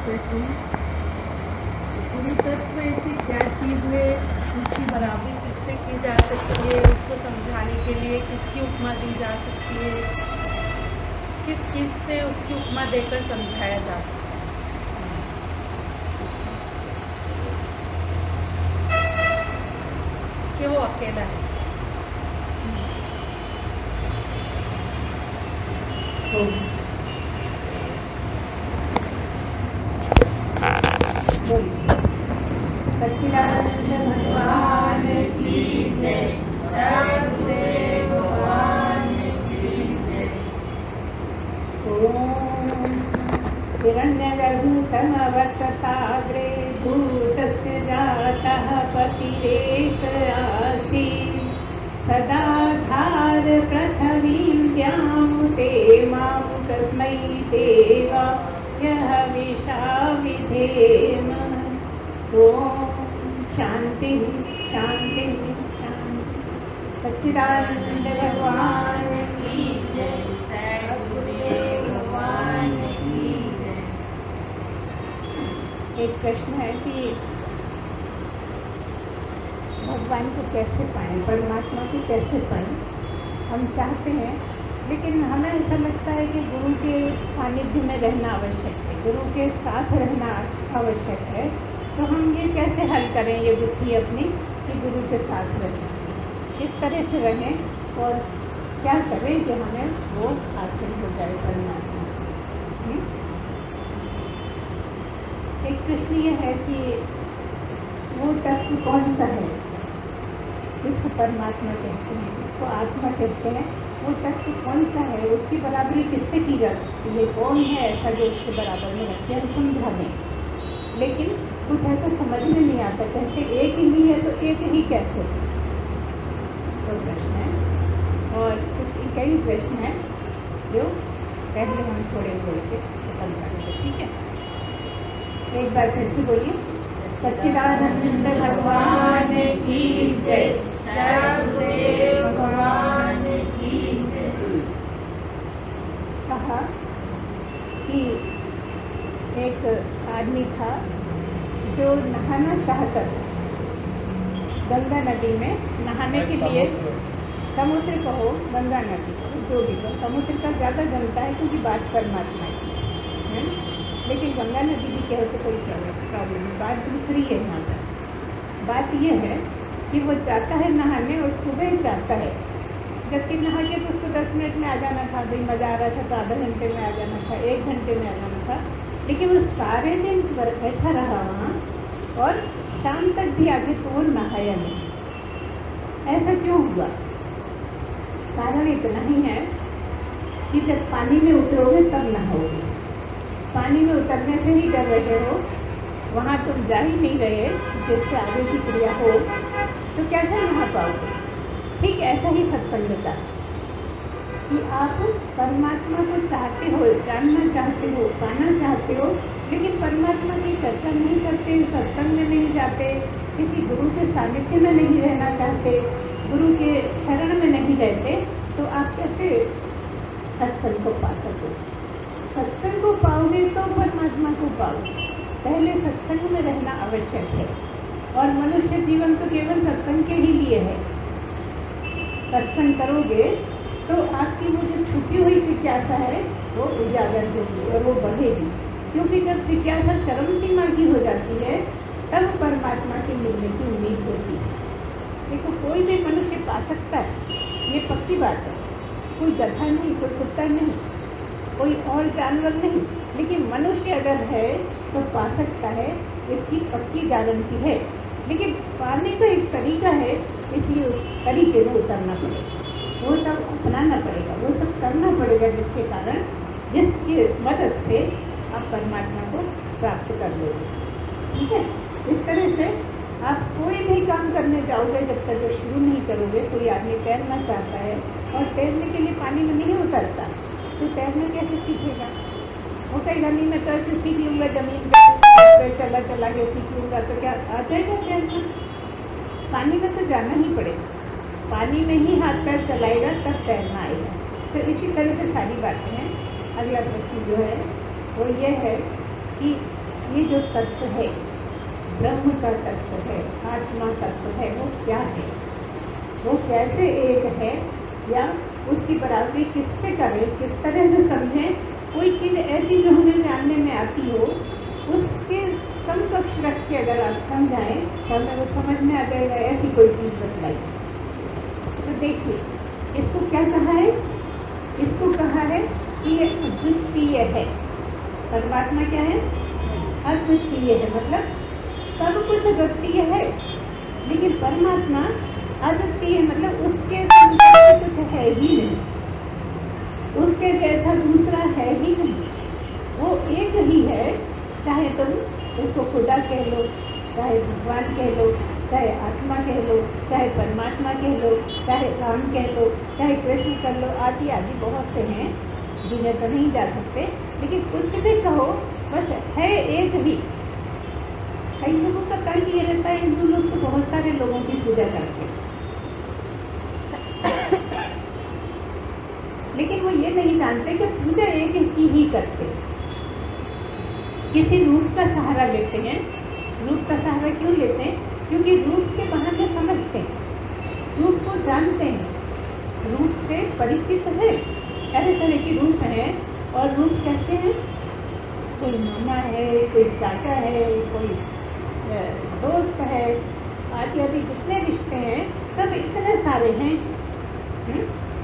प्रश्न है, गुरु तत्व ऐसी क्या चीज़ है जिसकी बराबरी किससे की जा सकती है? उसको समझाने के लिए किसकी उपमा दी जा सकती है? किस चीज़ से उसकी उपमा देकर समझाया जा सकता है कि वो अकेला है? सच्चिदानंद भगवान की जय, सद्गुरुदेव भगवान की जय। ओम हिरण्यगर्भ समवर्तताग्रे भूतस्य जातः पतिरेक आसीत् सदा धार पृथिवीं द्यामुते मां तस्मै देवाय हविषा विधेम। ओम शांति शांति शांति। सच्चिदानंद भगवान की जय, सद्गुरुदेव भगवान की जय। एक प्रश्न है कि भगवान को कैसे पाएं, परमात्मा को कैसे पाएं? हम चाहते हैं, लेकिन हमें ऐसा लगता है कि गुरु के सानिध्य में रहना आवश्यक है, गुरु के साथ रहना आवश्यक है। तो हम ये कैसे हल करें ये बुद्धि अपनी कि गुरु के साथ रहें, किस तरह से रहें और क्या करें कि हमें वो हासिल हो जाए परमात्मा। एक प्रश्न ये है कि वो तत्व कौन सा है जिसको परमात्मा कहते हैं, जिसको आत्मा कहते हैं, वो तत्व कौन सा है, उसकी बराबरी किससे की जा सकती है, कौन है ऐसा जो उसके बराबर में रखते हैं? समझा दें, लेकिन कुछ ऐसा समझ में नहीं आता, कहते एक ही है तो एक ही कैसे? तो प्रश्न है और कुछ कई प्रश्न हैं जो पहले हम थोड़े के खत्म करेंगे, ठीक है? एक बार फिर से बोलिए, सच्चिदानंद भगवान की जय, सद्गुरुदेव भगवान की जय। कहा कि एक आदमी था जो नहाना चाहता था, गंगा नदी में नहाने के लिए, समुद्र कहो गंगा नदी कहो जो भी कहो, समुद्र का ज़्यादा जनता है क्योंकि बात परमात्मा की है, लेकिन गंगा नदी भी कहो तो कोई प्रॉब्लम नहीं। बात दूसरी है यहाँ पर, बात ये है कि वो जाता है नहाने और सुबह जाता है, जबकि नहा के तो उसको 10 मिनट में आ जाना था, भाई मज़ा आ रहा था तो आधा घंटे में आ जाना था, 1 घंटे में आ जाना था, लेकिन वो सारे दिन बैठा रहा वहाँ और शाम तक भी आगे तो वो नहाया नहीं। ऐसा क्यों हुआ? कारण इतना ही है कि जब पानी में उतरोगे तब नहाओगे, पानी में उतरने से ही डर रहे हो, वहाँ तुम जा ही नहीं रहे जिससे आगे की क्रिया हो, तो कैसे नहा पाओगे? ठीक ऐसा ही सत्संग का कि आप परमात्मा को चाहते हो, जानना चाहते हो, पाना चाहते हो, लेकिन परमात्मा की चर्चा नहीं करते, सत्संग में नहीं जाते, किसी गुरु के सानिध्य में नहीं रहना चाहते, गुरु के शरण में नहीं रहते, तो आप कैसे सत्संग को पा सकोगे? सत्संग को पाओगे तो परमात्मा को पाओगे। पहले सत्संग में रहना आवश्यक है, और मनुष्य जीवन तो केवल सत्संग के ही लिए है। सत्संग करोगे तो आपकी वो जो छुपी हुई जिज्ञासा है वो उजागर होगी और वो बढ़ेगी, क्योंकि जब जिज्ञासा चरम सीमा की हो जाती है तब परमात्मा के मिलने की उम्मीद होती है। देखो, कोई भी मनुष्य पा सकता है, ये पक्की बात है, कोई गधा नहीं, कोई कुत्ता नहीं, कोई और जानवर नहीं, लेकिन मनुष्य अगर है तो पा सकता है, इसकी पक्की गारंटी है। लेकिन पाने का एक तरीका है, इसलिए उस तरीके में उतरना पड़ेगा, वो सब अपनाना पड़ेगा, वो सब करना पड़ेगा, जिसके कारण, जिसकी मदद से आप परमात्मा को प्राप्त कर लोगे। ठीक है? इस तरह से आप कोई भी काम करने जाओगे, जब तक वो शुरू नहीं करोगे। कोई आदमी तैरना चाहता है और तैरने के लिए पानी में नहीं उतरता, तो तैरना कैसे सीखेगा? वो कहेगा नहीं, मैं तो ऐसे सीख लूँगा, जमीन पे चला चला के सीख लूँगा, तो क्या आ जाएगा तैरना? पानी में तो जाना ही पड़ेगा, पानी में ही हाथ पैर चलाएगा तब तैरना आएगा। तो इसी तरह से सारी बातें हैं। अगला प्रश्न जो है वो ये है कि ये जो तत्व है, ब्रह्म का तत्व है, आत्मा तत्व है, वो क्या है, वो कैसे एक है, या उसकी बराबरी किससे करें, किस तरह से समझें। कोई चीज़ ऐसी जो हमें जानने में आती हो, उसके समकक्ष रख के अगर आप समझाएं तो हमें वो समझ में आ जाएगा। ऐसी कोई चीज़ बतलाई तो देखिए, इसको क्या कहा है, इसको कहा है कि ये अद्वितीय है। परमात्मा क्या है, अद्वितीय है, मतलब सब कुछ अद्वितीय है, लेकिन परमात्मा अद्वितीय मतलब उसके कुछ है ही नहीं, उसके जैसा दूसरा है ही नहीं, वो एक ही है। चाहे तुम उसको खुदा कह लो, चाहे भगवान कह लो, चाहे आत्मा कह लो, चाहे परमात्मा कह लो, चाहे राम कह लो, चाहे कृष्ण कर लो, आदि आदि बहुत से हैं जिन्हें तो नहीं जा सकते, लेकिन कुछ भी कहो बस है एक ही। कई लोगों का तर्क ये रहता है, हिंदू लोग तो बहुत सारे लोगों की पूजा करते हैं, लेकिन वो ये नहीं जानते कि पूजा एक की ही करते। किसी रूप का सहारा लेते हैं। रूप का सहारा क्यों लेते हैं? क्योंकि रूप के बहाने समझते हैं, रूप को जानते हैं, रूप से परिचित है। तरह तरह के रूप हैं, और रूप कैसे हैं? कोई मामा है, कोई चाचा है, कोई दोस्त है, आदि आदि जितने रिश्ते हैं सब इतने सारे हैं।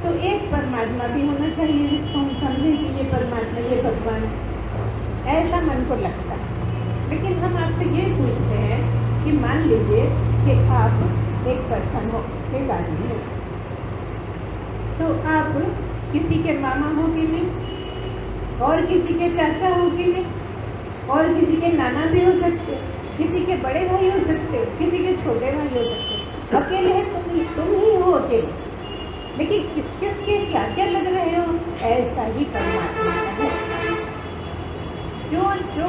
तो एक परमात्मा भी होना चाहिए जिसको हम समझें कि ये परमात्मा, ये भगवान, ऐसा मन को लगता है। लेकिन हम आपसे ये पूछते हैं कि मान लीजिए कि आप एक पर्सन हो, एक आदमी हो, तो आप किसी के मामा हो कि नहीं, और किसी के चाचा हो कि नहीं, और किसी के नाना भी हो सकते, किसी के बड़े भाई हो सकते, किसी के छोटे भाई हो सकते। अकेले हैं तुम ही हो अकेले, लेकिन किस किस के क्या क्या लग रहे हो, ऐसा ही परमात्मा का है। जो जो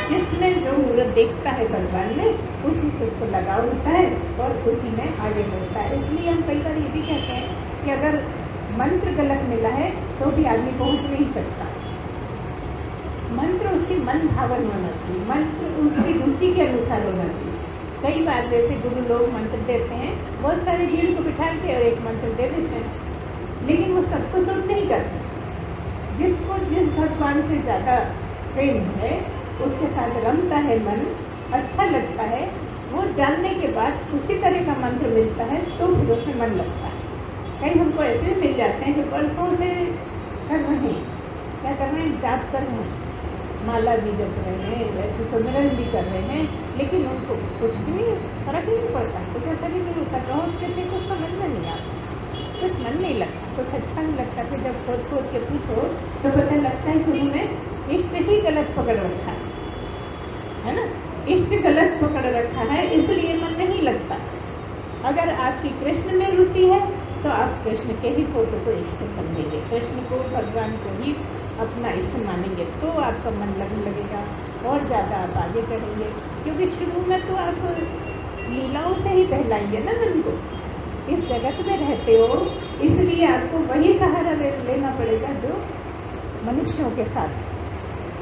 जिसमें जो मूर्त देखता है भगवान में, उसी से उसको लगाव होता है और उसी में आगे बढ़ता है। इसलिए हम कई बार ये भी कहते हैं कि अगर मंत्र गलत मिला है तो भी आदमी पहुंच नहीं सकता। मंत्र उसकी मन भावन होना चाहिए, मंत्र उसकी रुचि के अनुसार होना चाहिए। कई बार जैसे गुरु लोग मंत्र देते हैं, बहुत सारी भीड़ को बिठा के और एक मंत्र दे देते हैं, लेकिन वो सबको सूट नहीं करते। जिसको जिस भगवान से ज़्यादा प्रेम है, उसके साथ रमता है मन, अच्छा लगता है, वो जानने के बाद उसी तरह का मंत्र मिलता है तो फिर उसमें मन लगता है। कई हमको ऐसे भी मिल जाते हैं जो वर्षों से कर रहे हैं, क्या कर रहे हैं, जाप कर रहे हैं, माला भी जप रहे हैं, वैसे सुमिरन भी कर रहे हैं, लेकिन उनको कुछ भी फर्क नहीं पड़ता, कुछ ऐसा भी नहीं होता। कहो कहते कुछ समझ में नहीं आता, कुछ मन नहीं लगता, कुछ अच्छा नहीं लगता। फिर जब खोद खोद के पूछो तो पता लगता है कि उन्होंने इष्ट ही गलत पकड़ रखा है ना, इष्ट गलत पकड़ रखा है, इसलिए मन नहीं लगता। अगर आपकी कृष्ण में रुचि है तो आप कृष्ण के ही फोटो को इष्ट समझेंगे, कृष्ण को, भगवान को ही अपना इष्ट मानेंगे, तो आपका मन लगने लगेगा और ज़्यादा आप आगे चढ़ेंगे। क्योंकि शुरू में तो आप लीलाओं से ही बहलाएंगे ना मन को, इस जगत में रहते हो, इसलिए आपको वही सहारा लेना पड़ेगा जो मनुष्यों के साथ।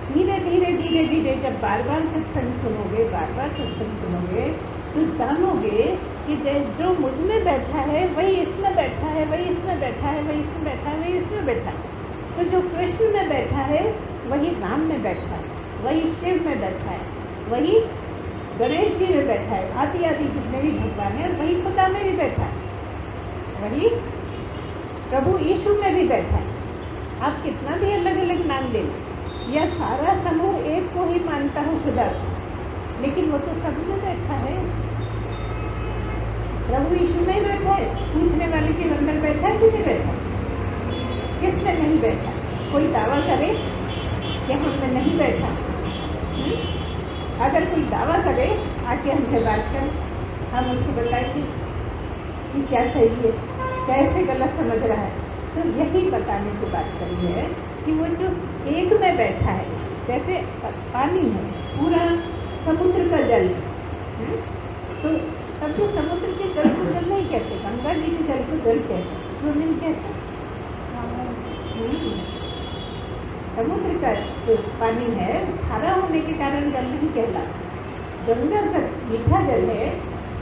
धीरे धीरे धीरे धीरे जब बार बार सत्संग सुनोगे, बार बार सत्संग सुनोगे, तो जानोगे कि जो मुझ में बैठा है वही इसमें बैठा है, वही इसमें बैठा है, वही इसमें बैठा है, वही इसमें बैठा है। तो जो कृष्ण में बैठा है वही राम में बैठा है, वही शिव में बैठा है, वही गणेश जी में बैठा है, आदि आदि जितने भी भगवान हैं, वही खुदा में भी बैठा है, वही प्रभु यीशु में भी बैठा है। आप कितना भी अलग अलग नाम ले लो, यह सारा समूह एक को ही मानता हो, खुदा को, लेकिन वो तो सब में बैठा है। प्रभु यीशु में ही बैठा है, पूछने वाले के अंदर बैठा है कि नहीं बैठा, किस में नहीं बैठा। कोई दावा करे कि हम में नहीं बैठा, अगर कोई दावा करे आके हमसे बात करें, हम उसको बताएंगे कि क्या सही है, कैसे गलत समझ रहा है। तो यही बताने की बात करी है कि वो जो एक में बैठा है, जैसे पानी है, पूरा समुद्र का जल, तो तब जो समुद्र के जल को जल नहीं कहते, गंगा जी के जल को जल कहते, तो नहीं कहते। समुद्र का जो पानी है खारा होने के कारण जल नहीं कहलाता। गंगा का मीठा जल है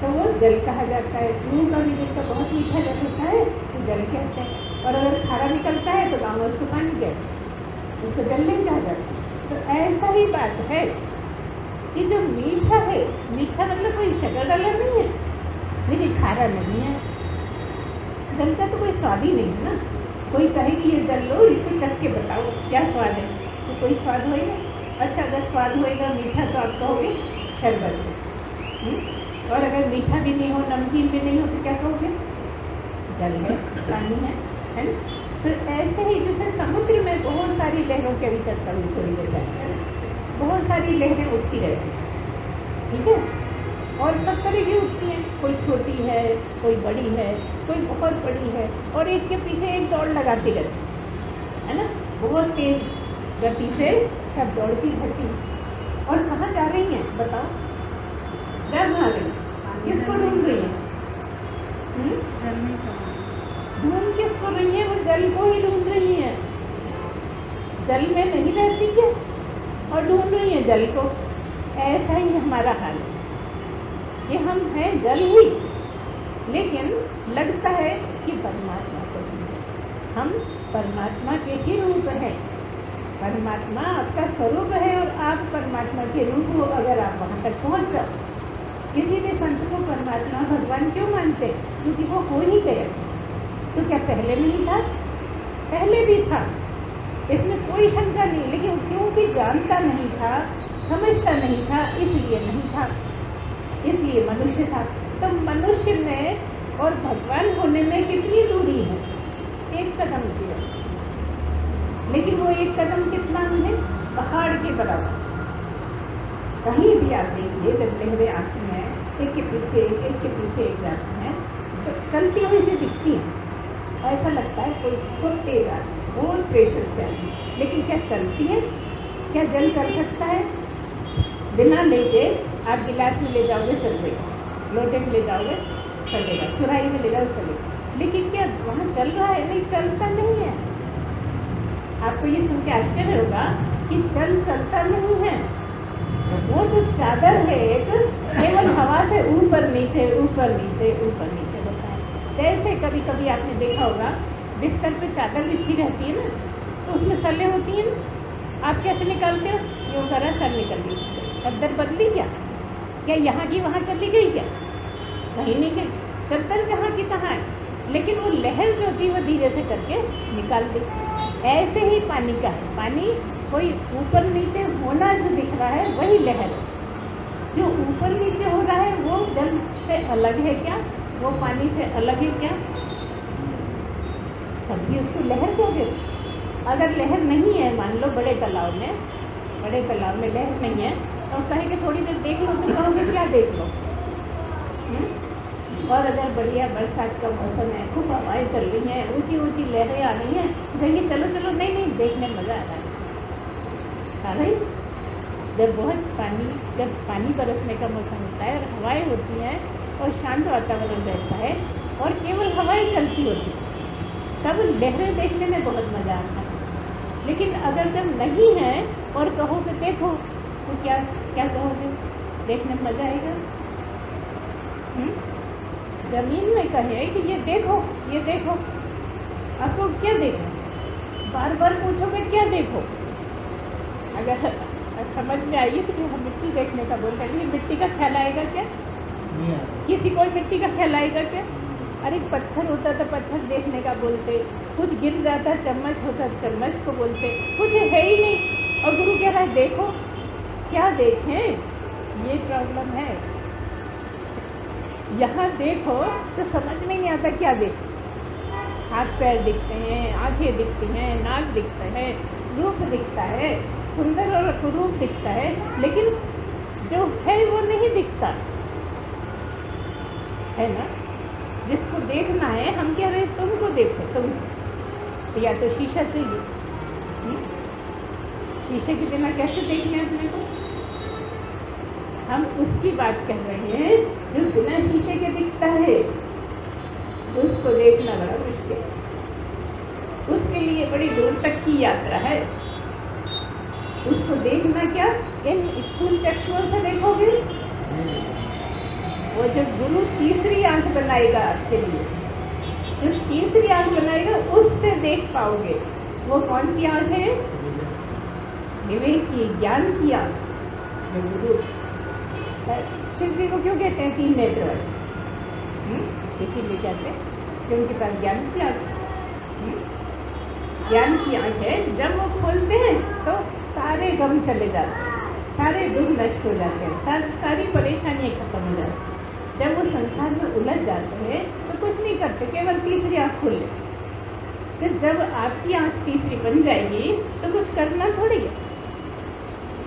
तो वो जल कहा जाता है। कुएं का भी जिसका बहुत मीठा जल होता है तो जल कहते हैं, और अगर खारा निकलता है तो गाँव में उसको पानी कहते हैं, उसको जल नहीं कहा जाता। तो ऐसा ही बात है कि जो मीठा है, मीठा मतलब कोई शक्कर डाला नहीं है, लेकिन खारा नहीं है। जल का तो कोई स्वाद ही नहीं है ना। कोई कहे कि ये जल लो, इसको चख के बताओ क्या स्वाद है, तो कोई स्वाद होएगा। अच्छा, अगर स्वाद होएगा मीठा तो आप कहोगे शरबत है, और अगर मीठा भी नहीं हो, नमकीन भी नहीं हो, तो क्या कहोगे? जल है, पानी है ना। तो ऐसे ही जैसे समुद्र में बहुत सारी लहरों की अभी चर्चा हुई थोड़ी देर पहले, बहुत सारी लहरें उठती रहती हैं, ठीक है, और सब तरह की उठती हैं। कोई छोटी है, कोई बड़ी है, कोई बहुत बड़ी है, और एक के पीछे एक दौड़ लगाती रहती है ना। बहुत तेज गति से सब दौड़ती रहती, और कहाँ जा रही हैं बताओ? जा कहाँ रही? किसको ढूंढ रही है? ढूंढ किसको रही है? वो जल को ही ढूंढ रही है। जल में नहीं रहती क्या, और ढूंढ रही है जल को। ऐसा ही हमारा हाल है कि हम हैं जल ही, लेकिन लगता है कि परमात्मा को ढूंढे। हम परमात्मा के ही रूप हैं। परमात्मा आपका स्वरूप है, और आप परमात्मा के रूप हो अगर आप वहाँ तक पहुँच जाओ। किसी भी संत को परमात्मा भगवान क्यों मानते? क्योंकि वो हो ही गया। तो क्या पहले नहीं था? पहले भी था, इसमें कोई शंका नहीं, लेकिन क्योंकि जानता नहीं था, समझता नहीं था, इसलिए नहीं था, इसलिए मनुष्य था। तो मनुष्य में और भगवान होने में कितनी दूरी है? एक कदम की बस। लेकिन वो एक कदम कितना है? पहाड़ के बराबर। कहीं भी आप देखिए जब लहरें आती हैं, एक के पीछे एक जाती हैं, तो चलती हुई से दिखती हैं, ऐसा लगता है कोई बहुत तेज आ रही है, बहुत प्रेशर से आ रही है। लेकिन क्या चलती है? क्या जल कर सकता है? बिना लेके आप गिलास में ले जाओगे चलेगा, लोटे में ले जाओगे चलेगा, सुराही में ले जाओ चलेगा, लेकिन क्या वहाँ चल रहा है? नहीं, चलता नहीं है। आपको ये सुन के आश्चर्य होगा कि जल चलता नहीं है। वो जो चादर है एक, केवल हवा से ऊपर नीचे ऊपर नीचे ऊपर नीचे होता है। जैसे कभी कभी आपने देखा होगा बिस्तर पे चादर बिछी रहती है ना, तो उसमें सल्ले होती हैं ना, आप कैसे निकालते हो? यूँ करा, सर निकल गई, चादर बदली क्या? क्या यहाँ की वहाँ चली गई क्या? कहीं नहीं गई, चादर जहाँ की तहाँ है, लेकिन वो लहर जो थी वो धीरे से करके निकाल दी। ऐसे ही पानी का है। पानी कोई ऊपर नीचे होना जो दिख रहा है वही लहर है। जो ऊपर नीचे हो रहा है वो जल से अलग है क्या? वो पानी से अलग है क्या? तभी उसको लहर कहोगे। अगर लहर नहीं है, मान लो बड़े तालाब में लहर नहीं है, और कहेंगे थोड़ी देर देख लो, तो कहोगे क्या देख लो? और अगर बढ़िया बरसात का मौसम है, खूब हवाएं चल रही हैं, ऊंची ऊंची लहरें आ रही हैं, कहेंगे चलो चलो, नहीं देखने मज़ा आ रहा है। जब पानी बरसने का मौसम होता है और हवाएं होती हैं और शांत वातावरण रहता है और केवल हवाएं चलती होती हैं, तब लहरें देखने में बहुत मज़ा आता है। लेकिन अगर जब नहीं है और कहोगे देखो, तो क्या कहोगे? देखने में मज़ा आएगा? जमीन में कहे कि ये देखो, आपको क्या देखो? बार बार पूछोगे क्या देखो? अगर समझ में आइए तो हम मिट्टी देखने का बोल रहे हैं, मिट्टी का ख्याल आएगा क्या? किसी कोई मिट्टी का ख्याल आएगा क्या? अरे पत्थर होता तो पत्थर देखने का बोलते, कुछ गिर जाता चम्मच होता चम्मच को बोलते, कुछ है ही नहीं। और गुरु कह रहा है देखो, क्या देखें? ये प्रॉब्लम है। यहाँ देखो तो समझ में नहीं आता क्या देखो। हाथ पैर दिखते हैं, आंखें दिखती हैं, नाक दिखता है, रूप दिखता है, सुंदर और रूप दिखता है, लेकिन जो है वो नहीं दिखता है ना। जिसको देखना है, हम कह रहे तुमको देखो, तुम या तो शीशा चाहिए, शीशे के बिना कैसे देखना अपने को? हम उसकी बात कर रहे हैं जो बिना शीशे के दिखता है, उसको देखना बड़ा मुश्किल है। उसके लिए बड़ी दूर तक की यात्रा है। उसको देखना क्या इन स्थूल चक्षुओं से देखोगे, वो जो गुरु तीसरी आंख बनाएगा आपके लिए, जो तीसरी आंख बनाएगा उससे देख पाओगे। वो कौन सी आंख है? विवेक की, ज्ञान की आंख। जो गुरु शिव जी को क्यों कहते हैं 3 नेत्र वाले? इसीलिए कहते हैं कि उनके पास ज्ञान की आंख, ज्ञान की आंख है। जब वो खोलते हैं तो सारे गम चले जाते हैं, सारे दुख नष्ट हो जाते हैं, सारी परेशानियां खत्म हो जाती हैं। जब वो संसार में उलझ जाते हैं तो कुछ नहीं करते, केवल तीसरी आंख खोल लेते। फिर जब आपकी आंख तीसरी बन जाएगी तो कुछ करना थोड़ी है,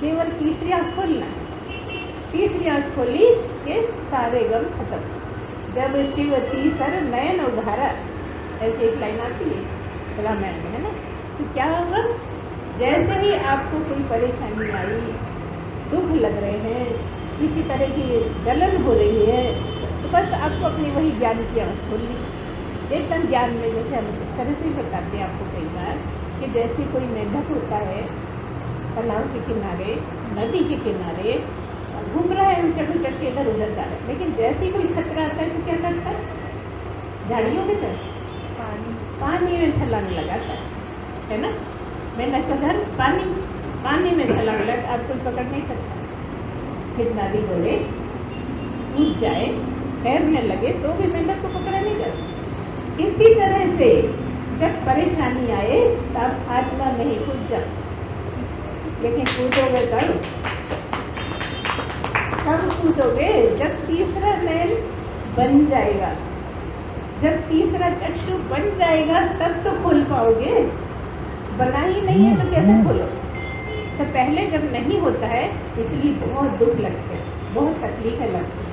केवल तीसरी आंख खोलना। तीसरी आंख खोली कि सारे गम खत्म। जब शिव तीसर नयन उघारा, ऐसी एक लाइन आती है रामायण में, है ना? तो क्या होगा? जैसे ही आपको कोई परेशानी आई, दुख लग रहे हैं, किसी तरह की जलन हो रही है, तो बस आपको अपनी वही ज्ञान की आंख खोलनी। एकदम ज्ञान में जैसे हम इस तरह से ही बताते हैं आपको कई बार कि जैसे कोई मेंढक होता है तालाब के किनारे, नदी के किनारे घूम रहा है, उचट उचट के इधर उधर जा रहा है, लेकिन जैसे ही कोई खतरा आता है तो क्या करता है? झाड़ियों के तरफ पानी में छलांग लगाता है ना? मेंढक का घर पानी में छलांग लगा, आप कोई पकड़ नहीं सकता। कितना भी बोले कूद जाए, तैरने लगे तो भी मेंढक को पकड़ा नहीं जाता। इसी तरह से जब परेशानी आए तब आत्मा में ही कूद जाओ, लेकिन कूदोगे कब कूदोगे? जब तीसरा नयन बन जाएगा, जब तीसरा चक्षु बन जाएगा तब तो खोल पाओगे। बना ही नहीं है तो कैसे खोलो? तो पहले जब नहीं होता है इसलिए बहुत दुख लगते हैं, बहुत तकलीफें लगती हैं।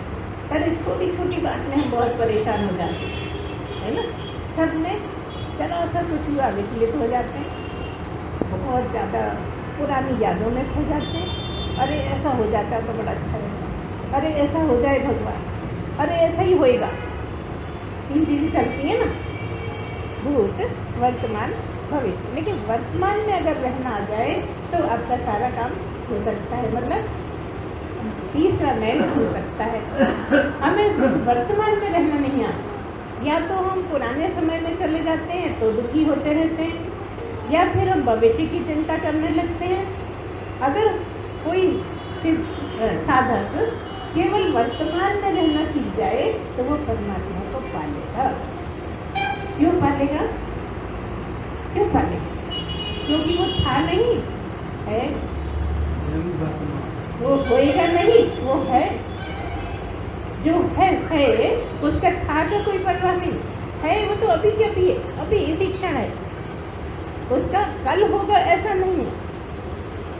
अरे छोटी छोटी बात में हम बहुत परेशान हो जाते हैं, है ना? सब में जरा सा कुछ हुआ विचलित हो जाते हैं, बहुत ज़्यादा पुरानी यादों में खो जाते हैं। अरे ऐसा हो जाता तो बड़ा अच्छा रहता, अरे ऐसा हो जाए भगवान, अरे ऐसा ही होएगा। 3 चीज़ें चलती हैं ना, भूत, वर्तमान, भविष्य। लेकिन वर्तमान में अगर रहना आ जाए तो आपका सारा काम हो सकता है, मतलब तीसरा नयन हो सकता है। हमें वर्तमान में रहना नहीं आता, या तो हम पुराने समय में चले जाते हैं तो दुखी होते रहते हैं, या फिर हम भविष्य की चिंता करने लगते हैं। अगर कोई साधक केवल वर्तमान में रहना सीख जाए तो वो परमात्मा को पालेगा। क्यों पालेगा? क्यों पालेगा? क्योंकि वो था नहीं है, वो होएगा नहीं, वो है। जो है उसका था का कोई परवाह नहीं है, वो तो अभी के अभी है, अभी इसी क्षण है। उसका कल होगा ऐसा नहीं है।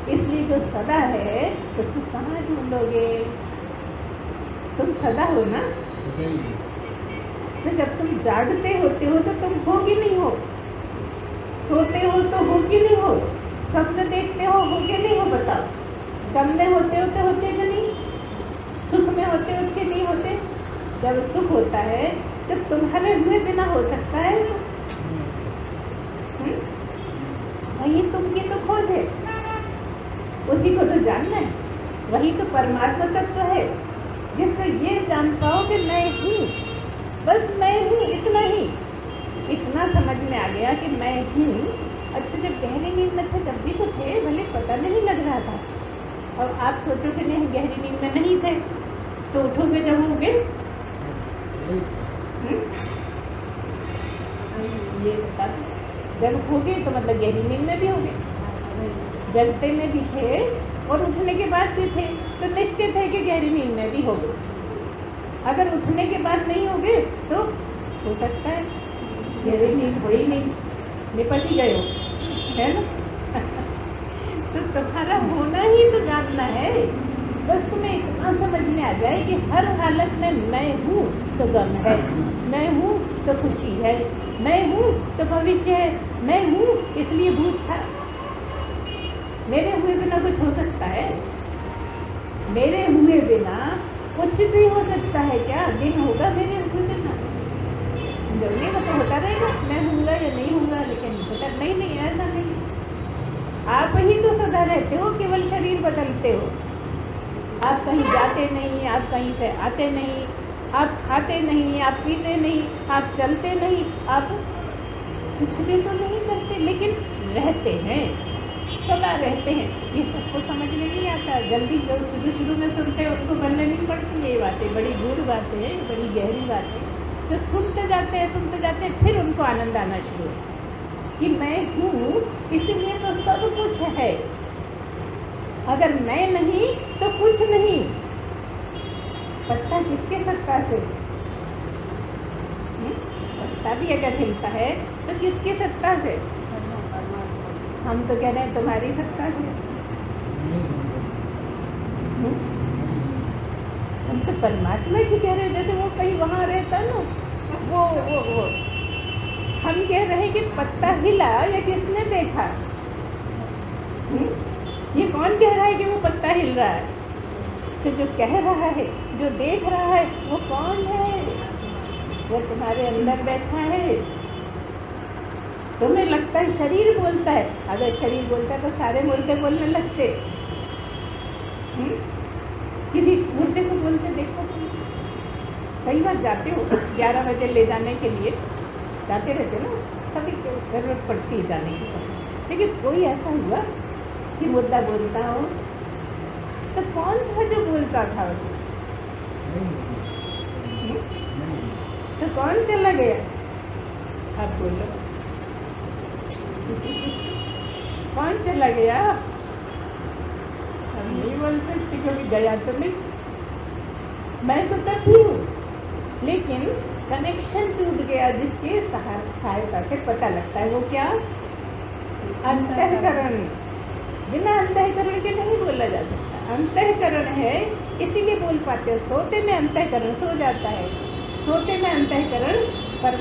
इसलिए जो सदा है उसको कहाँ ढूंढोगे? तुम सदा हो ना, तो जब तुम जागते होते हो तो तुम हो कि नहीं हो? सोते हो तो हो कि नहीं हो? स्वप्न देखते हो कि नहीं हो? बताओ। गम में होते कि नहीं? सुख में होते नहीं होते? जब सुख होता है तो तुम्हारे हुए बिना हो सकता है? वही तुम की तो खोज है, उसी को तो जानना है। वही तो परमात्मा तत्व है जिससे ये जान पाओ कि मैं हूँ, बस मैं हूँ, इतना ही। इतना समझ में आ गया कि मैं हूँ। अच्छा, जब गहरी नींद में थे तब भी तो थे, भले पता नहीं लग रहा था। और आप सोचो कि नहीं गहरी नींद में नहीं थे तो उठोगे जब होगे? ये बता दो, जब होगे तो मतलब गहरी नींद में भी होगे, जगते में भी थे और उठने के बाद भी थे, तो निश्चित है कि गहरी नींद में भी होगे। अगर उठने के बाद नहीं होगे तो हो सकता है गहरी नींद हो ही नहीं, निपट ही गए हो, है ना? तो तुम्हारा होना ही तो जानना है। बस तुम्हें इतना समझ में आ जाए कि हर हालत में मैं हूँ तो गम है, मैं हूँ तो खुशी है, मैं हूँ तो भविष्य है, मैं हूँ इसलिए भूत था। मेरे हुए बिना कुछ हो सकता है? मेरे हुए बिना कुछ भी हो सकता है क्या? दिन होगा मेरे हुए बिना? जरूरी तो होता रहेगा, मैं हूँगा या नहीं हूँगा, लेकिन पता नहीं ऐसा नहीं। आप ही तो सदा रहते हो, केवल शरीर बदलते हो। आप कहीं जाते नहीं, आप कहीं से आते नहीं, आप खाते नहीं, आप पीते नहीं, आप चलते नहीं, आप कुछ भी तो नहीं करते, लेकिन रहते हैं, सदा रहते हैं। ये सबको समझ में नहीं आता। जल्दी जो शुरू में सुनते हैं उनको बनने नहीं पड़ती ये बातें। बड़ी गूढ़ बातें हैं, बड़ी गहरी बातें, जो सुनते जाते हैं, फिर उनको आनंद आना शुरू होता है कि मैं हूँ, इसलिए तो सब कुछ है। अगर मैं नहीं तो कुछ नहीं। पत्ता किसके सत्ता से? पत्ता भी अगर हिलता है तो किसकी सत्ता से? हम तो कह रहे हैं तुम्हारी सत्ता से। हम तो परमात्मा की कह रहे हैं, जैसे वो कहीं वहाँ रहता ना, वो हम कह रहे हैं कि पत्ता हिला या किसने देखा? ये कौन कह रहा है कि वो पत्ता हिल रहा है? तो जो कह रहा है, जो देख रहा है, वो कौन है? वो तुम्हारे अंदर बैठा है। तुम्हें लगता है शरीर बोलता है। अगर शरीर बोलता है तो सारे मुर्दे बोलने लगते। किसी मुर्दे को बोलते देखो। कई बार जाते हो 11 बजे ले जाने के लिए, जाते रहते ना, सभी को जरूरत पड़ती है जाने की। लेकिन कोई ऐसा हुआ कि मुर्दा बोलता हो, तो कौन था जो बोलता था उसे? तो कौन चला गया? आप बोलो, कौन चला गया? हम नहीं बोल सकते कभी गया तो नहीं। मैं तो तब ही हूँ, लेकिन कनेक्शन टूट गया जिसके सहायता से पता लगता है। वो क्या? अंतःकरण। बिना अंतःकरण के नहीं बोला जा सकता। अंतःकरण है, इसीलिए बोल पाते हो। सोते में अंतःकरण सो जाता है, सोते में अंतःकरण पर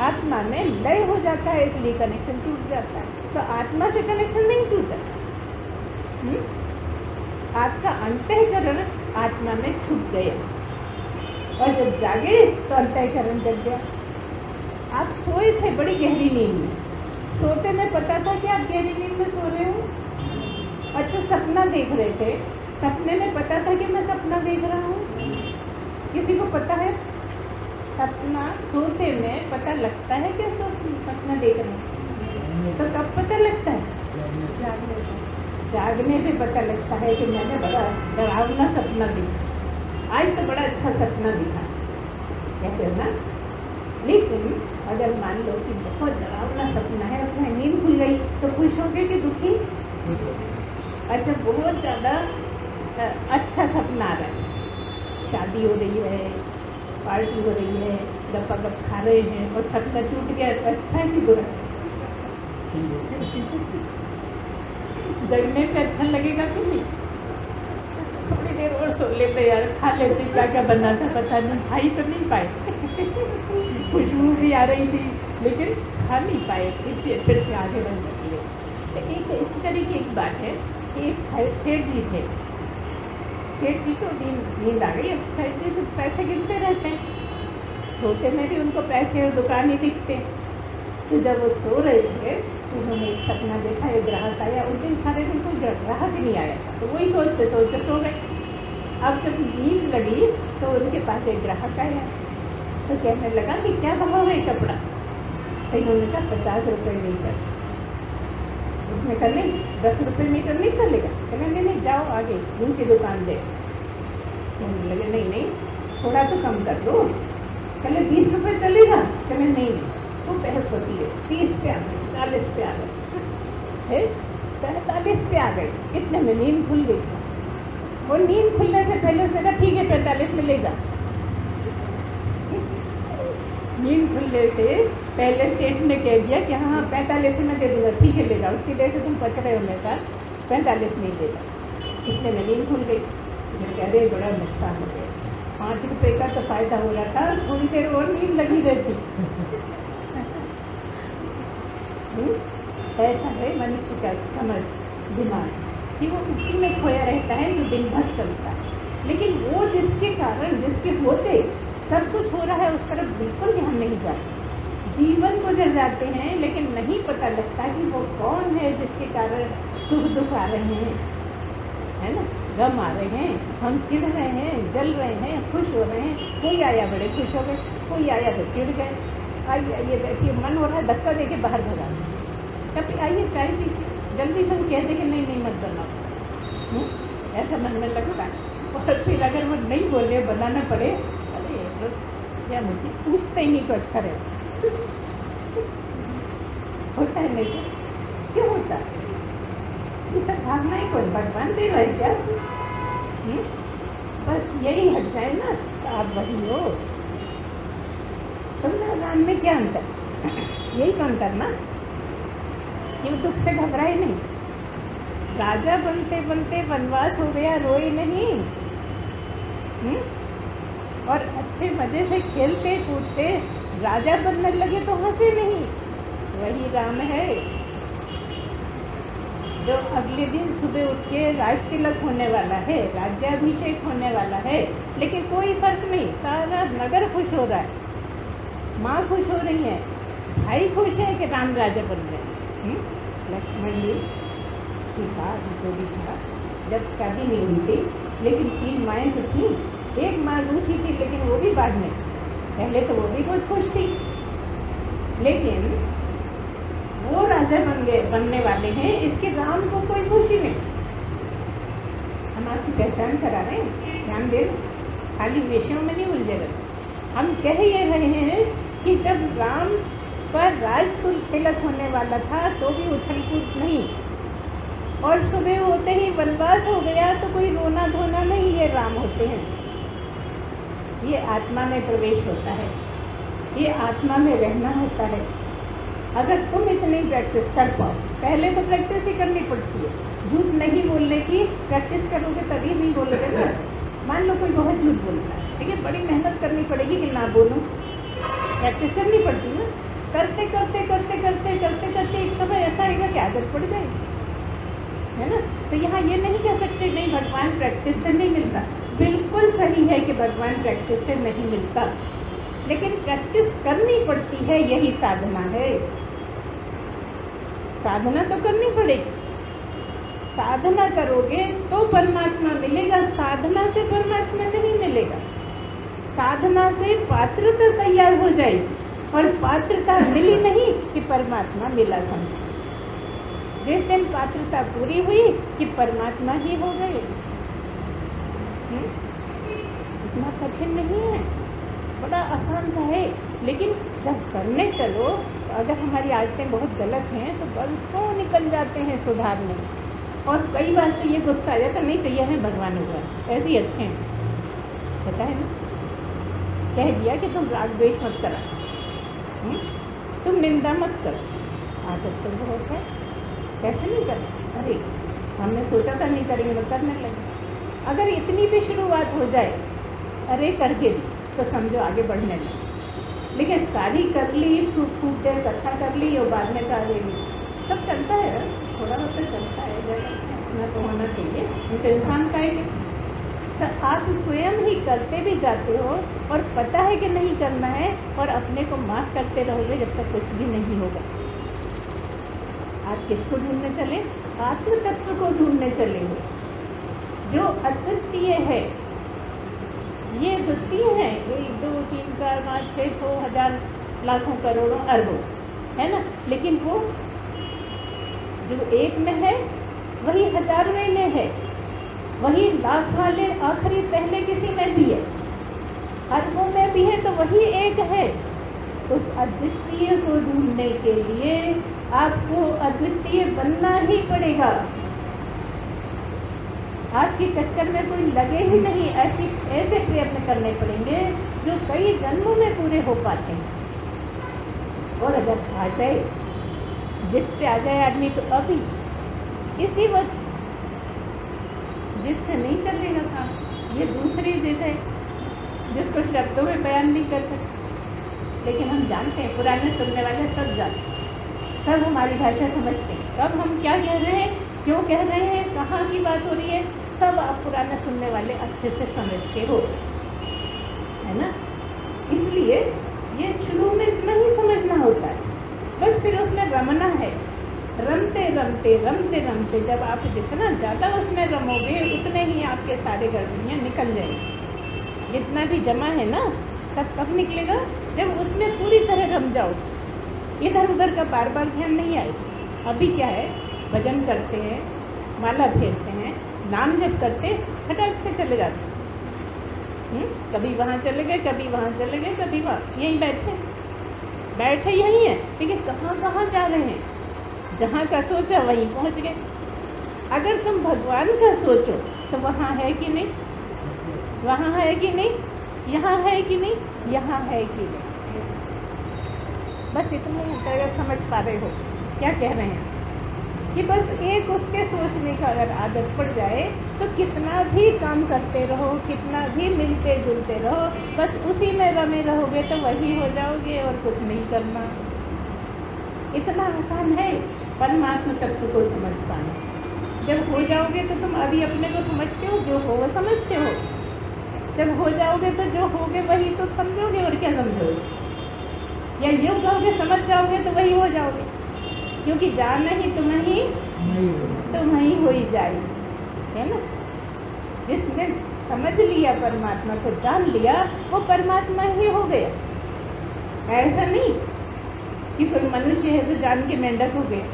आत्मा में लय हो जाता है, इसलिए कनेक्शन टूट जाता है। तो आत्मा से कनेक्शन नहीं टूटा। आपका अंतःकरण आत्मा में छूट गया, और जब जागे तो अंतःकरण जग गया। आप सोए थे बड़ी गहरी नींद में, सोते में पता था कि आप गहरी नींद में सो रहे हो। अच्छा, सपना देख रहे थे, सपने में पता था कि मैं सपना देख रहा हूँ। किसी को पता है? सपना सोते में पता लगता है कि सपना देख रहे हैं? तो कब पता लगता है? जागने में पता लगता है कि मैंने बड़ा डरावना सपना देखा, आज तो बड़ा अच्छा सपना दिखा, कहते हो ना। लेकिन अगर मान लो कि बहुत डरावना सपना है और तुम्हें नींद खुल गई, तो खुश हो गए कि दुखी? अच्छा, बहुत ज़्यादा अच्छा सपना आ रहा है, शादी हो रही है, पार्टी हो रही है, गप्पा-गप खा रहे हैं, और सपना टूट गया, तो अच्छा है कि बुरा? जगने पे अच्छा लगेगा कि नहीं? थोड़ी देर और सो लेते यार, खा लेते, क्या क्या बनना था पता नहीं, खा ही तो नहीं पाए। खुशबू भी आ रही थी, लेकिन खा नहीं पाए, फिर से आगे बढ़ने के लिए। तो एक इस तरह की एक बात है कि एक सेठ जी थे। सेठ जी को नींद आ गई। अब सेठ जी तो पैसे गिनते रहते हैं, सोते में भी उनको पैसे और दुकान ही दिखते हैं। तो जब वो सो रहे थे तो उन्होंने एक सपना देखा, एक ग्राहक आया। उस दिन सारे दिन कोई ग्राहक नहीं आया था, तो वही सोचते सोचते सो गए। अब जब नींद लगी तो उनके पास एक ग्राहक आया, तो कहने लगा कि क्या भाव है कपड़ा? तो इन्होंने कहा 50 रुपये मीटर। उसने कहा नहीं, 10 रुपये मीटर नहीं चलेगा। कहने नहीं, जाओ आगे दूसरी दुकान दे। कहने लगे नहीं, थोड़ा तो कम कर दो। कहले 20 रुपये चलेगा? कहने नहीं, तो बहस होती है। 30 पे आ गए, 40 पे आ गए, 45 पे आ गए। इतने में नींद खुल गई। वो नींद खुलने से पहले उसने कहा ठीक है 45 में ले जाओ। नींद खुलने से पहले सेठ ने कह दिया कि हाँ 45 में दे दूँगा, ठीक है ले जाओ, उसकी देर से तुम पच रहे हो मेरे साथ, 45 में ले जाओ। इतने में नींद खुल गई। कह रहे बड़ा नुकसान हो गया, 5 रुपये का तो फायदा हो रहा था, थोड़ी देर और नींद लगी रहती। ऐसा है मनुष्य का समझ, दिमाग, कि वो उसी में खोया रहता है जो दिन भर चलता है। लेकिन वो जिसके कारण, जिसके होते सब कुछ हो रहा है, उस तरफ बिल्कुल ध्यान नहीं जाता। जीवन गुजर जाते हैं, लेकिन नहीं पता लगता कि वो कौन है जिसके कारण सुख दुख आ रहे हैं, है ना, गम आ रहे हैं, हम चिढ़ रहे हैं, जल रहे हैं, खुश हो रहे हैं। कोई आया बड़े खुश हो गए, कोई आया तो चिढ़ गए। आइए बैठिए, मन हो रहा है धक्का देके बाहर भगा, कभी आइए चाय पीजिए, जल्दी से हम कह दें कि नहीं मत बनाओ, ऐसा मन में लगता है। और फिर अगर वो नहीं बोले, बनाना पड़े, अरे या मुझे पूछते ही नहीं तो अच्छा रहे। होता है नहीं तो क्यों होता है? ये सब भावनाएं कोई भगवान दे रहे क्या? बस यही हट जाए ना तो आप वही हो। तुम ना राम में क्या अंतर? यही तो अंतर ना, क्यों दुख से घबराए नहीं। राजा बनते बनते वनवास हो गया, रोए नहीं। और अच्छे मजे से खेलते कूदते राजा बनने लगे तो हंसे नहीं। वही राम है जो अगले दिन सुबह उठ के राज तिलक होने वाला है, राज्याभिषेक होने वाला है, लेकिन कोई फर्क नहीं, सारा नगर खुश हो रहा है, माँ खुश हो रही है, भाई खुश है कि राम राजा बन गए। लक्ष्मण जी सीता जो भी था, जब शादी नहीं हुई थी, लेकिन 3 माएँ तो थी, एक माँ रूठी थी, लेकिन वो भी बाद में, पहले तो वो भी बहुत खुश थी, लेकिन वो राजा बनने वाले हैं, इसके राम को कोई खुशी नहीं। हम आपकी पहचान करा रहे हैं, ध्यान दें, खाली विषयों में नहीं उलझे। हम कह ये रहे हैं कि जब राम का राज तिलक होने वाला था तो भी उछल कूद नहीं, और सुबह होते ही वनवास हो गया तो कोई रोना धोना नहीं, ये राम होते हैं। ये आत्मा में प्रवेश होता है, ये आत्मा में रहना होता है। अगर तुम इतनी प्रैक्टिस कर पाओ, पहले तो प्रैक्टिस ही करनी पड़ती है, झूठ नहीं बोलने की प्रैक्टिस करोगे तभी नहीं बोलोगे ना। मान लो कोई बहुत झूठ बोलता है, ठीक है, बड़ी मेहनत करनी पड़ेगी कि ना बोलूं, प्रैक्टिस करनी पड़ती है ना। करते करते करते करते करते करते एक समय ऐसा आएगा कि आदत पड़ जाएगी, है ना। तो यहाँ ये नहीं कह सकते नहीं भगवान प्रैक्टिस से नहीं मिलता। बिल्कुल सही है कि भगवान प्रैक्टिस से नहीं मिलता, लेकिन प्रैक्टिस करनी पड़ती है, यही साधना है। साधना तो करनी पड़ेगी, साधना करोगे तो परमात्मा मिलेगा, साधना से परमात्मा नहीं मिलेगा। साधना से पात्रता तैयार हो जाएगी, और पात्रता मिली नहीं कि परमात्मा मिला समझो। जिस दिन पात्रता पूरी हुई कि परमात्मा ही हो गए। इतना कठिन नहीं है, बड़ा आसान सा है, लेकिन जब करने चलो तो अगर हमारी आदतें बहुत गलत हैं तो बरसों निकल जाते हैं सुधारने। और कई बार तो ये गुस्सा आ जाता, नहीं चाहिए हमें भगवान होगा, ऐसे ही अच्छे हैं, पता है ना। कह दिया कि तुम राग द्वेष मत करा, तुम निंदा मत करो, आदत तो बहुत है, कैसे नहीं करें। अरे हमने सोचा था नहीं करेंगे तो करने लगे। अगर इतनी भी शुरुआत हो जाए, अरे करके भी, तो समझो आगे बढ़ने लगे। लेकिन सारी कर ली, खूब देर कथा कर ली और बाद में कहा देगी, सब चलता है, थोड़ा बहुत तो चलता है, जैसा इतना तो होना चाहिए, तो इंसान कहेंगे। तो आप स्वयं ही करते भी जाते हो और पता है कि नहीं करना है, और अपने को माफ़ करते रहोगे जब तक कुछ भी नहीं होगा। आप किसको ढूंढने चले? आत्म तत्व को ढूंढने चले हो, जो अद्वितीय है। ये द्वितीय है, 1 2 3 4 5 6 100 1000 लाखों करोड़ों अरबों, है ना। लेकिन वो जो एक में है वही 1000वें में है, वही लाख वाले आखिरी पहले किसी में भी है, अरबों में भी है, तो वही एक है। उस अद्वितीय को ढूंढने के लिए आपको अद्वितीय बनना ही पड़ेगा। आपकी टक्कर में कोई लगे ही नहीं, ऐसे प्रयत्न करने पड़ेंगे जो कई जन्मों में पूरे हो पाते हैं। और अगर आ जाए, जिद पे आ जाए आदमी तो अभी इसी वक्त, जिद से नहीं चलेगा काम। ये दूसरी जिद है जिसको शब्दों में बयान नहीं कर सकते, लेकिन हम जानते हैं, पुराने सुनने वाले सब जानते हैं, सब हमारी भाषा समझते हैं, कब हम क्या कह रहे हैं, क्यों कह रहे हैं, कहाँ की बात हो रही है, सब आप पुराने सुनने वाले अच्छे से समझते हो, है ना। इसलिए ये शुरू में इतना ही समझना होता है, बस फिर उसमें रमना है। रमते रमते रमते रमते जब आप जितना ज़्यादा उसमें रमोगे उतने ही आपके सारे गड़बड़ियाँ निकल जाएंगी। जितना भी जमा है ना तब कब निकलेगा, जब उसमें पूरी तरह रम जाओ, इधर उधर का बार बार ध्यान नहीं आएगा। अभी क्या है, भजन करते हैं, माला फेरते हैं, नाम जप करते, फटाक से चले जाते, कभी वहाँ चले गए, कभी वहाँ चले गए, कभी वहाँ, यहीं बैठे यहीं है, लेकिन कहाँ कहाँ जा रहे हैं। जहाँ का सोचा वहीं पहुँच गए। अगर तुम भगवान का सोचो तो वहाँ है कि नहीं, वहाँ है कि नहीं, यहाँ है कि नहीं, यहाँ है कि नहीं। बस इतना ही अगर समझ पा रहे हो क्या कह रहे हैं, कि बस एक उसके सोचने का अगर आदत पड़ जाए तो कितना भी काम करते रहो, कितना भी मिलते जुलते रहो, बस उसी में रमे रहोगे तो वही हो जाओगे और कुछ नहीं करना। इतना आसान है परमात्मा तत्व को समझ पाना। जब हो जाओगे तो तुम अभी अपने को समझते हो, जो हो वो समझते हो। जब हो जाओगे तो जो होगे वही तो समझोगे, और क्या समझोगे, या यूँ कहोगे समझ जाओगे तो वही हो जाओगे, क्योंकि जाना ही तुम ही हो ही जाएगी, है ना। जिसने समझ लिया परमात्मा को, जान लिया, वो परमात्मा ही हो गया। ऐसा नहीं कि कोई मनुष्य है तो जान के मेंढक हो गया।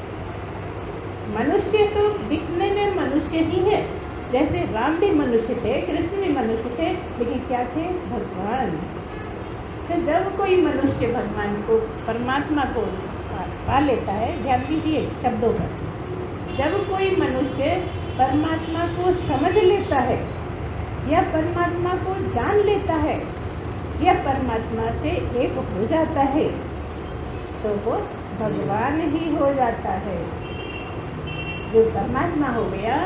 मनुष्य तो दिखने में मनुष्य ही है, जैसे राम भी मनुष्य थे, कृष्ण भी मनुष्य थे, लेकिन क्या थे, भगवान। तो जब कोई मनुष्य भगवान को, परमात्मा को पा लेता है, ध्यान दीजिए शब्दों पर, जब कोई मनुष्य परमात्मा को समझ लेता है या परमात्मा को जान लेता है या परमात्मा से एक हो जाता है तो वो भगवान ही हो जाता है। जो परमात्मा हो गया,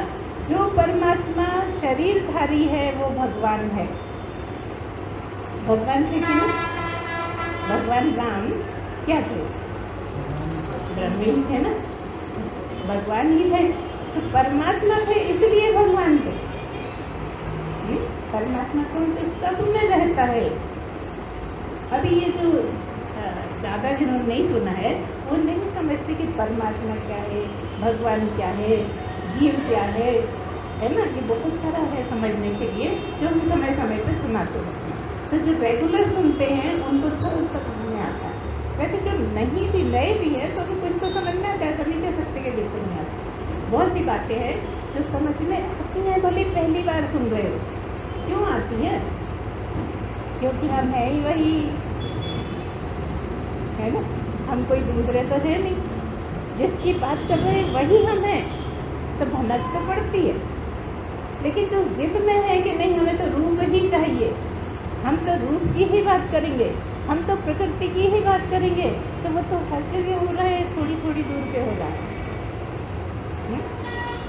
जो परमात्मा शरीरधारी है वो भगवान है। भगवान थे क्यों? भगवान राम क्या थे? ब्रह्म ही थे ना, भगवान ही थे। तो परमात्मा थे इसलिए भगवान थे। परमात्मा कौन तो सब में रहता है। अभी ये जो ज़्यादा जिन्होंने नहीं सुना है वो नहीं समझते कि परमात्मा क्या है, भगवान क्या है, जीव क्या है ना। ये बहुत सारा है समझने के लिए, जो हम समय समय पे सुनाते हैं। तो जो रेगुलर सुनते हैं उनको सब समझ में आता है। वैसे जो नहीं भी, नए भी है तो भी कुछ तो समझ में आता है, ऐसा नहीं कह सकते कि बिल्कुल नहीं आता। बहुत सी बातें हैं जो समझ में आती हैं, भले पहली बार सुन रहे हो। क्यों आती है? क्योंकि हम है ही वही, है ना। हम कोई दूसरे तो है नहीं, जिसकी बात कर रहे हैं वही हम हैं, तो भनक तो पड़ती है। लेकिन जो जिद में है कि नहीं हमें तो रूप ही चाहिए, हम तो रूप की ही बात करेंगे, हम तो प्रकृति की ही बात करेंगे, तो वो तो हर जगह हो रहा है, थोड़ी थोड़ी दूर पे हो रहा है।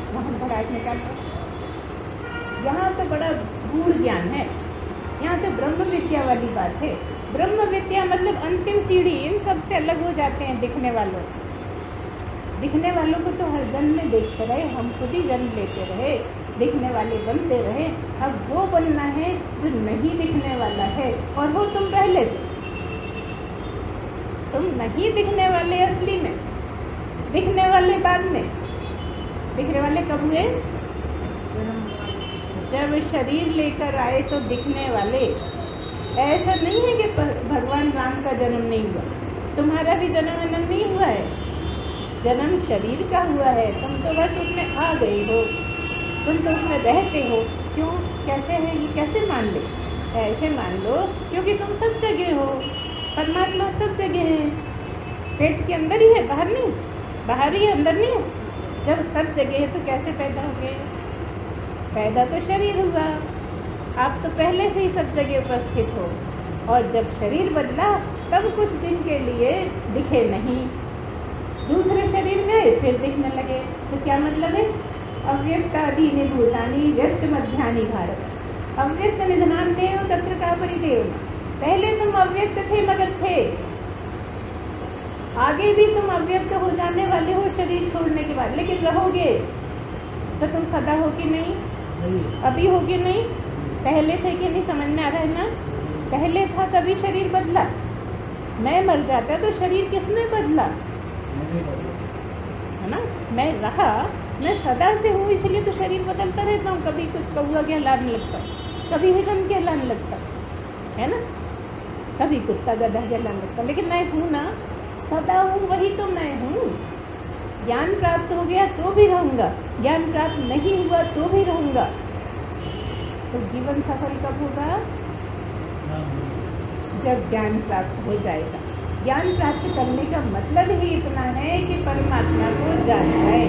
वहाँ भड़ास निकाल कर यहाँ तो बड़ा गूढ़ ज्ञान है, यहाँ तो ब्रह्म विद्या वाली बात है। ब्रह्म विद्या मतलब अंतिम सीढ़ी, इन सबसे अलग हो जाते हैं दिखने वालों से। दिखने वालों को तो हर जन्म में देखते रहे, हम खुद ही जन्म लेते रहे, दिखने वाले बनते रहे। अब वो बनना है जो नहीं दिखने वाला है, और वो तुम पहले थे। तुम नहीं दिखने वाले असली में, दिखने वाले बाद में। दिखने वाले कब हुए? जब शरीर लेकर आए तो दिखने वाले। ऐसा नहीं है कि भगवान राम का जन्म नहीं हुआ, तुम्हारा भी जन्म नहीं हुआ है, जन्म शरीर का हुआ है। तुम तो बस उसमें आ गए हो, तुम तो उसमें रहते हो। क्यों? कैसे है ये? कैसे मान ले? ऐसे मान लो क्योंकि तुम सब जगह हो, परमात्मा सब जगह है। पेट के अंदर ही है, बाहर नहीं, बाहर ही अंदर नहीं है। जब सब जगह है तो कैसे पैदा हो गए? पैदा तो शरीर हुआ, आप तो पहले से ही सब जगह उपस्थित हो, और जब शरीर बदला तब कुछ दिन के लिए दिखे नहीं, दूसरे शरीर में फिर दिखने लगे। तो क्या मतलब है? अव्यक्तादीनि भूतानि व्यक्त मध्यानि भारत, अव्यक्त निधनान देव तत्र का परिदेव। पहले तुम अव्यक्त थे मगर थे, आगे भी तुम अव्यक्त हो जाने वाले हो शरीर छोड़ने के बाद, लेकिन रहोगे तो तुम सदा हो कि नहीं? अभी हो कि नहीं? पहले थे कि नहीं? समझ में आ रहा है ना? पहले था तभी शरीर बदला। मैं मर जाता तो शरीर किसने बदला? है ना। मैं रहा, मैं सदा से हूँ, इसलिए तो शरीर बदलता रहता हूँ। कभी कुछ कौआ कहलाने लगता, कभी हिरण कहलाने लगता है ना, कभी कुत्ता गधा कहलाने लगता, लेकिन मैं हूँ ना, सदा हूँ, वही तो मैं हूँ। ज्ञान प्राप्त हो गया तो भी रहूँगा, ज्ञान प्राप्त नहीं हुआ तो भी रहूँगा। तो जीवन सफल कब होगा? जब ज्ञान प्राप्त हो जाएगा। ज्ञान प्राप्त करने का मतलब ही इतना है कि परमात्मा को जान जाए,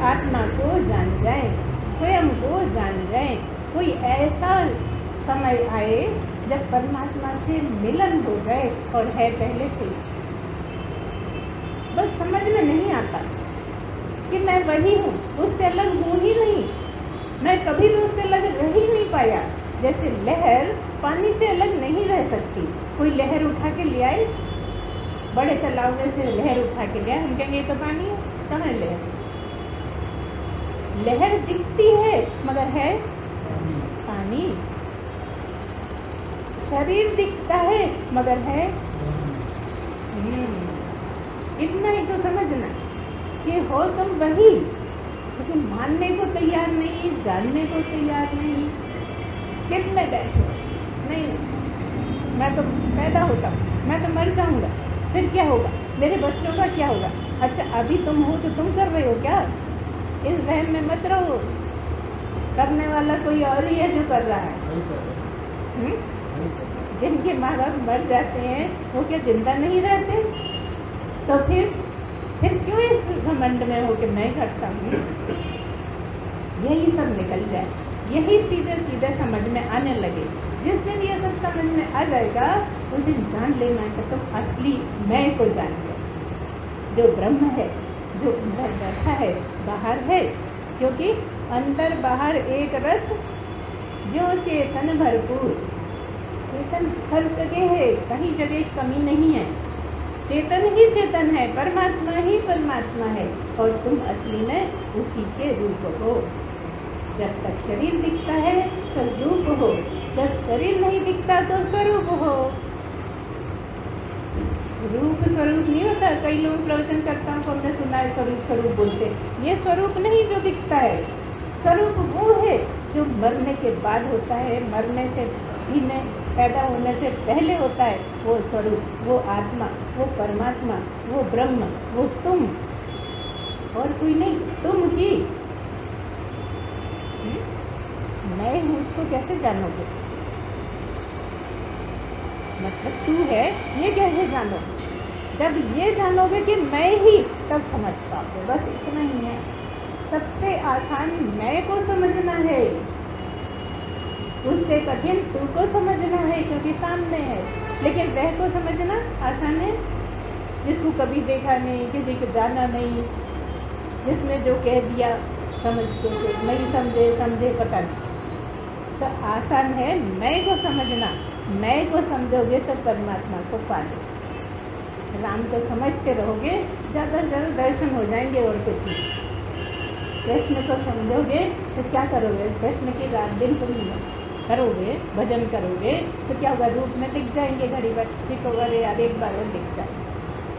आत्मा को जान जाए, स्वयं को जान जाए। कोई ऐसा समय आए जब परमात्मा से मिलन हो जाए, और है पहले से, बस समझ में नहीं आता कि मैं वही हूँ, उससे अलग हूँ ही नहीं। मैं कभी भी उससे अलग रह ही नहीं पाया। जैसे लहर पानी से अलग नहीं रह सकती। कोई लहर उठा के ले आए, बड़े तालाब में से लहर उठा के ले आए, हम कहेंगे ये तो पानी है, कहाँ है लहर? लहर दिखती है मगर है पानी। शरीर दिखता है मगर है इतना ही तो समझना कि हो तुम वही, लेकिन मानने को तैयार नहीं, जानने को तैयार नहीं। चित में बैठो, नहीं मैं तो पैदा होता हूँ, मैं तो मर जाऊंगा, फिर क्या होगा, मेरे बच्चों का क्या होगा? अच्छा अभी तुम हो तो तुम कर रहे हो क्या? इस वहम में मत रहो, करने वाला कोई और ही है जो कर रहा है। जिनके माँ बाप मर जाते हैं वो क्या जिंदा नहीं रहते? तो फिर क्यों इस घमंड में हो कि मैं करता हूँ? यही सब निकल जाए, यही सीधे सीधे समझ में आने लगे। जिस दिन ये सब समझ में आ जाएगा उस दिन जान लेना कि तुम असली मैं को जान गए, जो ब्रह्म है, जो अंदर बैठा है, बाहर है। क्योंकि अंदर बाहर एक रस, जो चेतन भरपूर। चेतन हर जगह है, कहीं जगह कमी नहीं है। चेतन ही चेतन है, परमात्मा ही परमात्मा है, और तुम असली में उसी के रूप हो। जब तक शरीर दिखता है तो रूप हो, जब शरीर नहीं दिखता तो स्वरूप हो। रूप स्वरूप नहीं होता। कई लोग प्रवचन करता को हमने सुना है स्वरूप स्वरूप बोलते, ये स्वरूप नहीं जो दिखता है। स्वरूप वो है जो मरने के बाद होता है, मरने से जीने पैदा होने से पहले होता है। वो स्वरूप, वो आत्मा, वो परमात्मा, वो ब्रह्म, वो तुम, और कोई नहीं, तुम ही। मैं हूँ इसको कैसे जानोगे? मतलब तू है ये कैसे जानो? जब ये जानोगे कि मैं ही, तब समझ पाओगे। बस इतना ही है। सबसे आसान मैं को समझना है, उससे कठिन तू को समझना है क्योंकि सामने है। लेकिन वह को समझना आसान है जिसको कभी देखा नहीं, किसी को जाना नहीं, जिसने जो कह दिया समझ के नहीं समझे, समझे पता नहीं। तो आसान है मैं को समझना। मैं को समझोगे तो परमात्मा को पालोगे। राम को समझते रहोगे, ज़्यादा से ज़्यादा दर्शन हो जाएंगे और कुछ नहीं। कृष्ण को समझोगे तो क्या करोगे? कृष्ण की रात दिन तुम करोगे, भजन करोगे तो क्या होगा? रूप में दिख जाएंगे घड़ी भर, ठीक होगा, अरे यार एक बार और दिख जाए,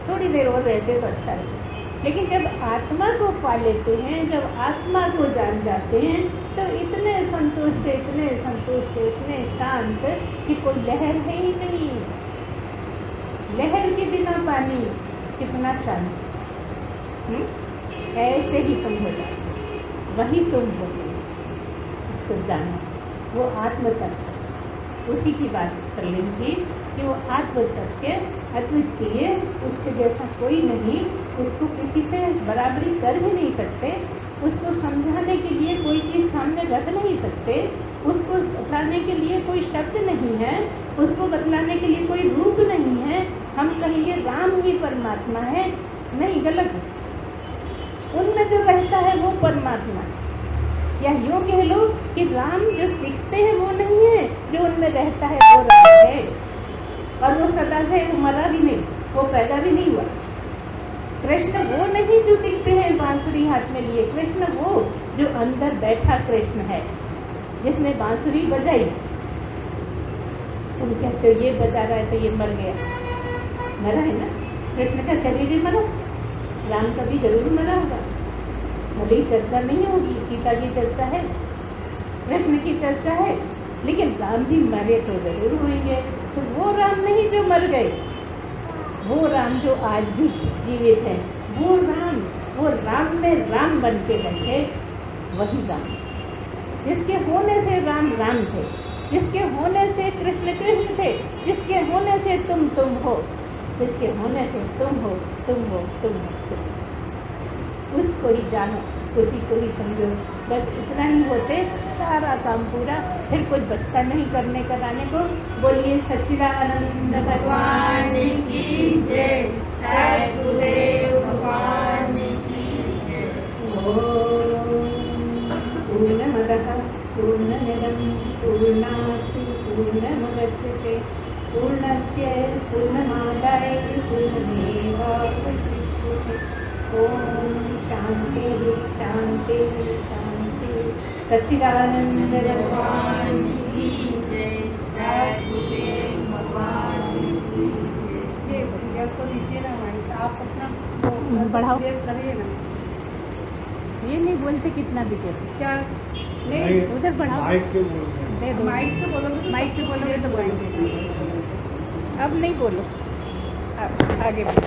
थोड़ी देर और रहते तो अच्छा रहता। लेकिन जब आत्मा को पा लेते हैं, जब आत्मा को जान जाते हैं, तो इतने संतुष्ट, इतने संतुष्ट, इतने शांत कि कोई लहर है ही नहीं। लहर के बिना पानी कितना शांत। ऐसे ही तुम हो जाओ, वही तुम हो। इसको जानो, वो आत्म तत्व, उसी की बात चल रही थी कि वो आत्म तत्व अद्वितीय, उसके जैसा कोई नहीं, उसको किसी से बराबरी कर भी नहीं सकते, उसको समझाने के लिए कोई चीज़ सामने रख नहीं सकते, उसको बताने के लिए कोई शब्द नहीं है, उसको बतलाने के लिए कोई रूप नहीं है। हम कहेंगे राम ही परमात्मा है, नहीं, गलत है। उनमें जो रहता है वो परमात्मा है। या यूँ कह लो कि राम जो दिखते हैं वो नहीं है, जो उनमें रहता है वो राम है। और वो सदा से मरा भी नहीं, वो पैदा भी नहीं हुआ। कृष्ण वो नहीं जो दिखते हैं बांसुरी हाथ में लिए, कृष्ण वो जो अंदर बैठा कृष्ण है, जिसने बांसुरी बजाई। तुम कहते हो ये बजा रहा है तो ये मर गया, मरा है ना? कृष्ण का शरीर ही मरा, राम का भी जरूर मरा होगा। भले ही चर्चा नहीं होगी, सीता की चर्चा है, कृष्ण की चर्चा है, लेकिन राम भी मरे तो जरूर होंगे। तो वो राम नहीं जो मर गए, वो राम जो आज भी जीवित है, वो राम में राम बन के बैठे, वही राम जिसके होने से राम राम थे, जिसके होने से कृष्ण कृष्ण थे, जिसके होने से तुम हो, जिसके होने से तुम हो। उसको ही जानो, उसी को ही समझो। बस इतना ही होते सारा काम पूरा, फिर कुछ बचता नहीं करने कराने को। बोलिए सच्चिदानंद भगवान की जय, सद्गुरुदेव भगवान की जय। पूर्णमदः पूर्णमिदं पूर्णात् पूर्णमुदच्यते पूर्णस्य पूर्णमादाय पूर्णमेवावशिष्यते। ओम शांति शांति शांति। सच्चिदानंद भगवान की जय, सद्गुरुदेव भगवान की जय। ये भैया को दीजिए ना माइक, आप अपना बढ़ाओ। करिए ना। ये नहीं बोलते कितना भी कहते, क्या नहीं उधर बढ़ाओ, माइक से बोल दे दो। माइक से बोलोगे, माइक से बोलोगे तो बोलेंगे। अब नहीं बोलो, अब आगे बढ़ो।